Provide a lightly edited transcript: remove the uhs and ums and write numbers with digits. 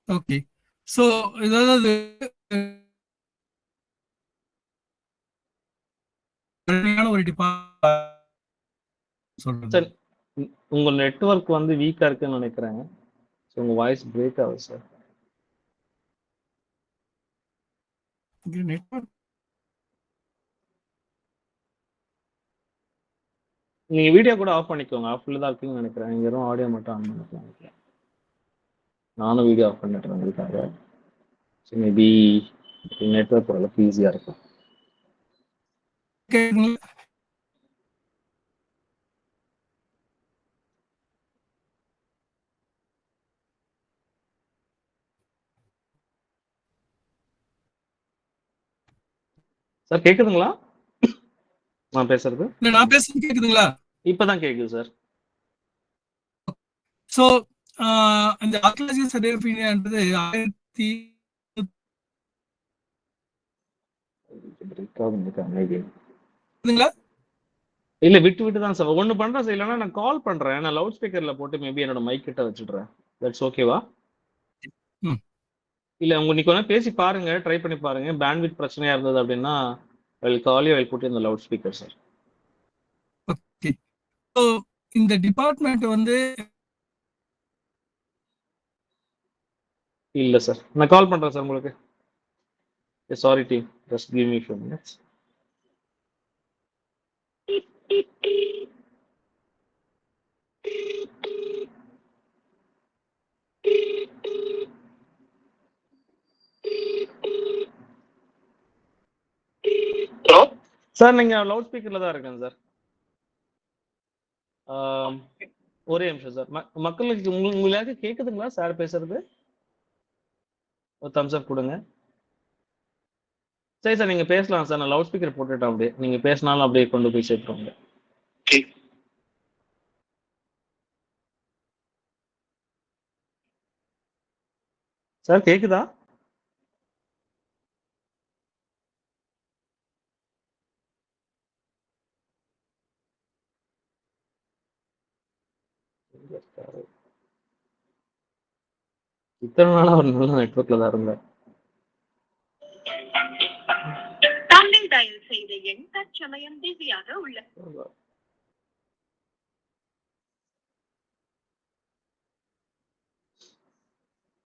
Okay. So ஏதாவது ஒரு சொல்றது. சார் உங்க நெட்வொர்க் வந்து வீக்கா இருக்குன்னு நினைக்கிறேன். ஸோ உங்க வாய்ஸ் பிரேக் ஆகுது சார். நெட்வொர்க் நீங்க வீடியோ கூட ஆஃப் பண்ணிக்கோங்க. ஆஃப்ல தான் இருக்குன்னு நினைக்கிறேன். நீங்க வெறும் ஆடியோ மட்டும் ஆன் பண்ணிக்கலாம் நினைக்கிறேன். நானும் வீடியோ ஆஃப் பண்ணிட்டேன் உங்களுக்காக. ஸோ மேபி நெட்வொர்க் ஓரளவுக்கு ஈஸியா இருக்கும். கேக்குதுங்களா? சார் கேக்குதுங்களா நான் பேசுறது? இல்ல நான் பேசுறது கேக்குதுங்களா? இப்பதான் கேக்குது சார். ஸோ இந்த ஆர்கியாலஜிக்கல் சர்வே ஆஃப் இந்தியான்றது 1800 இல்ல விட்டு விட்டு தான் சார். ஒண்ணு பண்றேன் சார். இல்லைன்னா நான் கால் பண்றேன். நான் லவுட் ஸ்பீக்கர்ல போட்டு மேபி என்னோட மைக் கிட்ட வச்சுடுறேன். தட்ஸ் ஓகேவா? ம். இல்ல நீ கொஞ்ச நேரம் பேசி பாருங்க. ட்ரை பண்ணி பாருங்க. பேண்ட்வித் பிரச்சனையா இருந்தது அப்படின்னா I will call you. I will put in the loud speaker sir. Okay. So இந்த டிபார்ட்மெண்ட் வந்து இல்ல சார். நான் கால் பண்றேன் சார் உங்களுக்கு. Sorry team. Just give me 2 minutes. Hello sir, நீங்க லவுட் ஸ்பீக்கர்ல தான் இருக்கேன் சார். ஒரே நிமிஷம் சார். மக்களுக்கு உங்களுக்கு கேக்குதுங்களா சார் பேசுறது? ஒரு தம்ஸ் அப் கொடுங்க. சரி சார், நீங்க பேசலாம் சார். நான் லவுட் ஸ்பீக்கர் போட்டுட்டேன். அப்படியே நீங்க பேசினாலும் அப்படியே கொண்டு போய் சேர்த்துக்கோங்க. சார் கேக்குதா? இத்தனை நாளா ஒரு நல்ல நெட்வொர்க்ல தான் இருந்தேன். தாங்கள் டயல் செய்த எண் தற்சமயம் பிஸியாக உள்ளது.